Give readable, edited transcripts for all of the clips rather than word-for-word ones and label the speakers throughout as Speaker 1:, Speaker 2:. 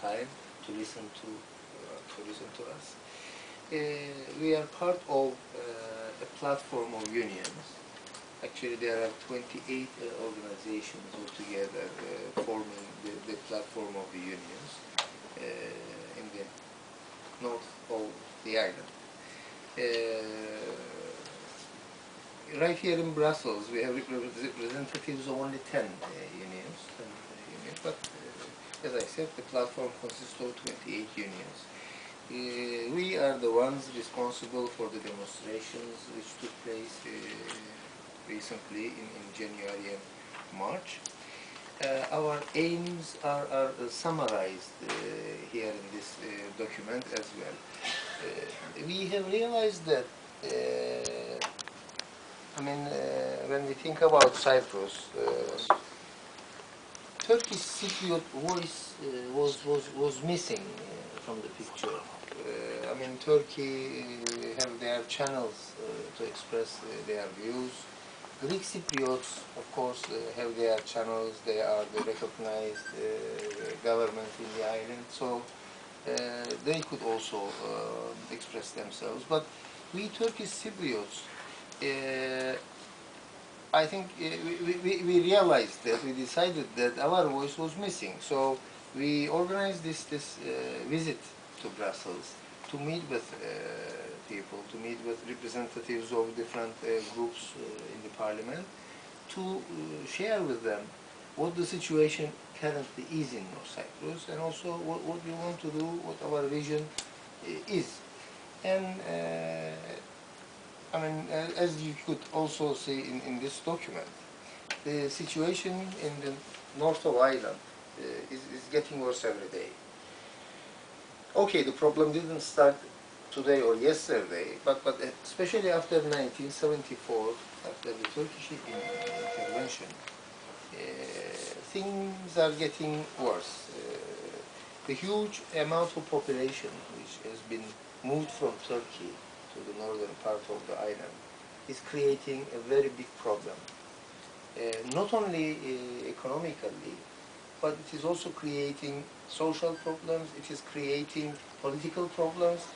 Speaker 1: time to listen to us. We are part of a platform of unions. Actually, there are 28 organizations altogether forming the platform of the unions in the north of the island. Right here in Brussels, we have representatives of only 10 unions, but as I said, the platform consists of 28 unions. We are the ones responsible for the demonstrations which took place recently in January and March. Our aims are summarized here in this document as well. We have realized that when we think about Cyprus, Turkish Cypriot voice was missing from the picture. Turkey have their channels to express their views. Greek Cypriots, of course, have their channels. They are the recognized government in the island, so they could also express themselves. But we Turkish Cypriots, I think we realized that, we decided that our voice was missing. So we organized this visit to Brussels to meet with people, to meet with representatives of different groups in the parliament, to share with them what the situation currently is in North Cyprus, and also what we want to do, what our vision is. And as you could also see in this document, the situation in the north of Ireland is getting worse every day. Okay, the problem didn't start today or yesterday, but especially after 1974, after the Turkish intervention, things are getting worse. The huge amount of population which has been moved from Turkey to the northern part of the island is creating a very big problem. Not only economically, but it is also creating social problems, it is creating political problems.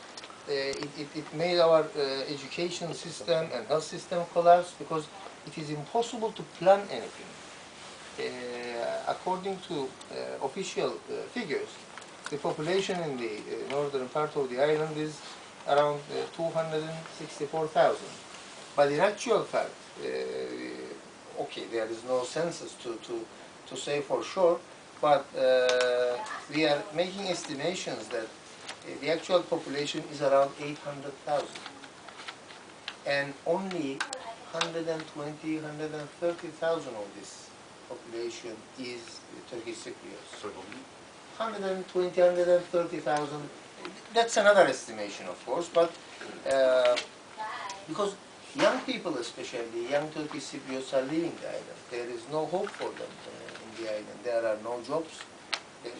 Speaker 1: It made our education system and health system collapse, because it is impossible to plan anything. According to official figures, the population in the northern part of the island is around 264,000. But in actual fact, okay, there is no census to say for sure, but we are making estimations that the actual population is around 800,000. And only 120, 130,000 of this population is Turkish Cypriots. 120, 130,000. That's another estimation, of course, but because young people, especially young Turkish Cypriots, are leaving the island. There is no hope for them in the island. There are no jobs.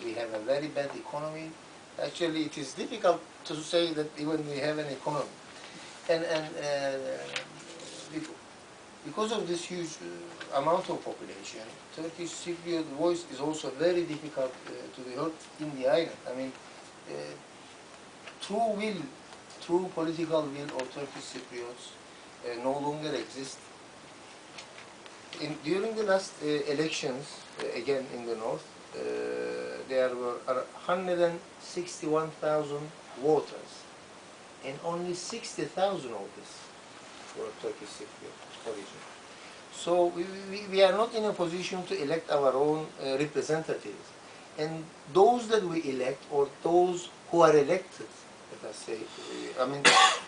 Speaker 1: We have a very bad economy. Actually, it is difficult to say that even we have an economy. And because of this huge amount of population, Turkish Cypriot voice is also very difficult to be heard in the island. True political will of Turkish Cypriots no longer exists. During the last elections, again in the north, there were 161,000 voters, and only 60,000 of this were Turkish Cypriot origin. So we are not in a position to elect our own representatives. And those that we elect, or those who are elected, let us say,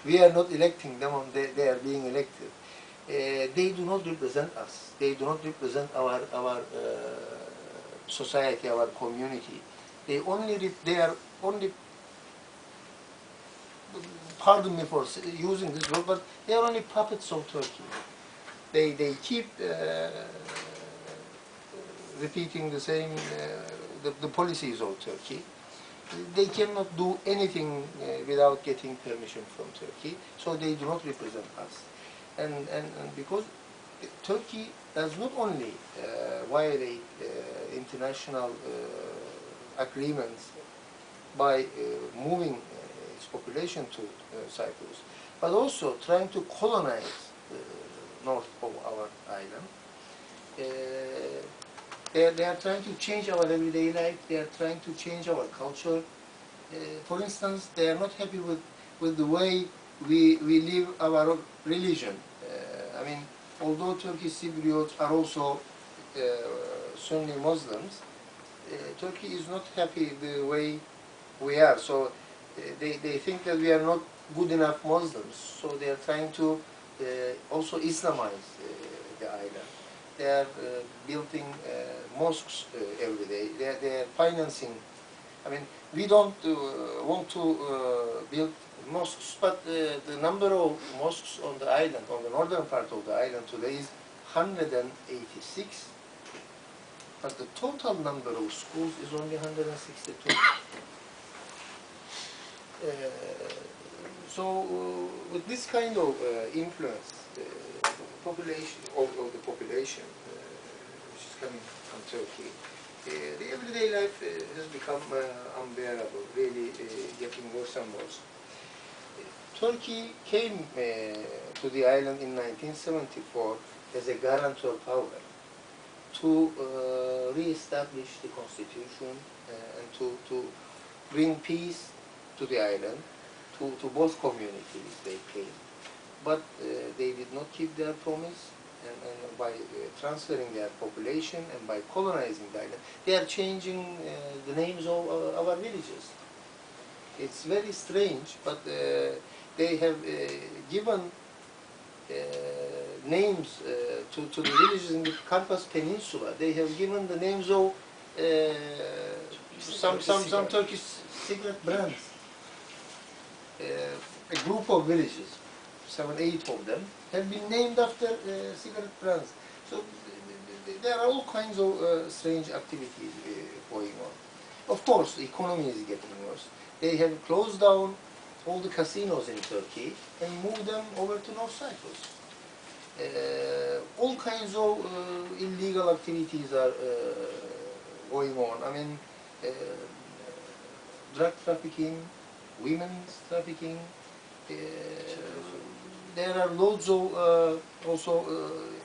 Speaker 1: we are not electing them, they are being elected. They do not represent us. They do not represent our society, our community. They are only, pardon me for using this word, but they are only puppets of Turkey. They keep repeating the same, the policies of Turkey. They cannot do anything without getting permission from Turkey, so they do not represent us. And because Turkey does not only violate international agreements by moving its population to Cyprus, but also trying to colonize north of our island. They are trying to change our everyday life. They are trying to change our culture. For instance, they are not happy with the way we live our religion. I mean, although Turkish Cypriots are also Sunni Muslims, Turkey is not happy the way we are. So they think that we are not good enough Muslims. So they are trying to also Islamize the island. They are building mosques every day. They are financing. I mean, we don't want to build mosques, but the number of mosques on the island, on the northern part of the island today is 186, but the total number of schools is only 162. So with this kind of influence, population of the population which is coming from Turkey, the everyday life has become unbearable, really getting worse and worse. Turkey came to the island in 1974 as a guarantor power to re-establish the constitution and to bring peace to the island, to both communities they came. But they did not keep their promise, and by transferring their population and by colonizing the island, they are changing the names of our villages. It's very strange, but they have given names to the villages in the Karpas Peninsula. They have given the names of some Turkish cigarette brands. A group of villages, 7, 8 of them, have been named after cigarette brands. So there are all kinds of strange activities going on. Of course, the economy is getting worse. They have closed down all the casinos in Turkey and moved them over to North Cyprus. All kinds of illegal activities are going on. I mean, drug trafficking, women's trafficking. There are loads of also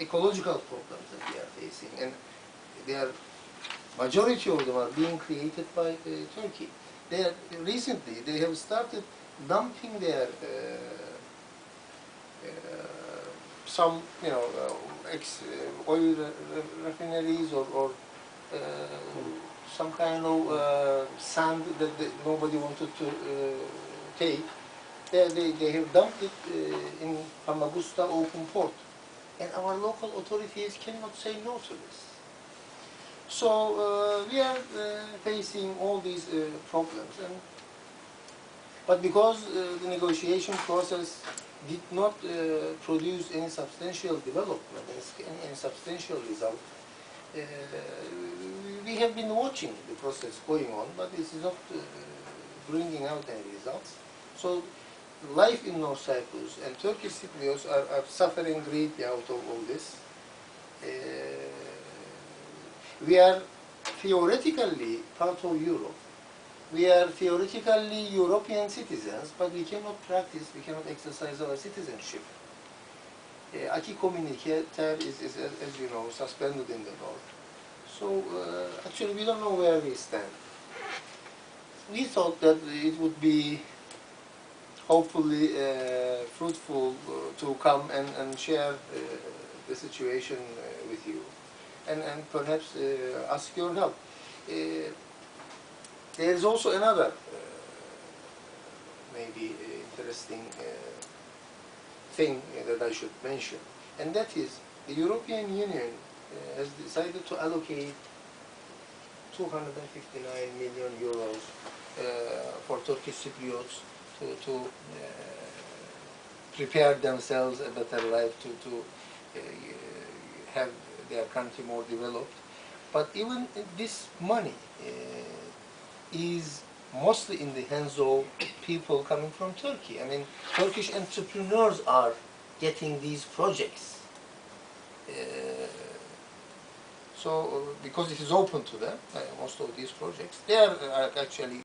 Speaker 1: ecological problems that we are facing, and majority of them are being created by Turkey. Recently they have started dumping their some oil refineries or some kind of sand that nobody wanted to take. They have dumped it in Famagusta open port, and our local authorities cannot say no to this. So we are facing all these problems, but because the negotiation process did not produce any substantial development, any substantial result, we have been watching the process going on, but this is not bringing out any results. So life in North Cyprus and Turkish Cypriots are suffering greatly out of all this. We are theoretically part of Europe. We are theoretically European citizens, but we cannot practice, we cannot exercise our citizenship. Acquis communautaire is, as you know, suspended in the north. So actually we don't know where we stand. We thought that it would be hopefully fruitful to come and share the situation with you, and perhaps ask your help. There is also another maybe interesting thing that I should mention, and that is the European Union has decided to allocate 259 million euros for Turkish Cypriots to prepare themselves a better life, to have their country more developed. But even this money is mostly in the hands of people coming from Turkey. I mean, Turkish entrepreneurs are getting these projects. So, because it is open to them, most of these projects, they are actually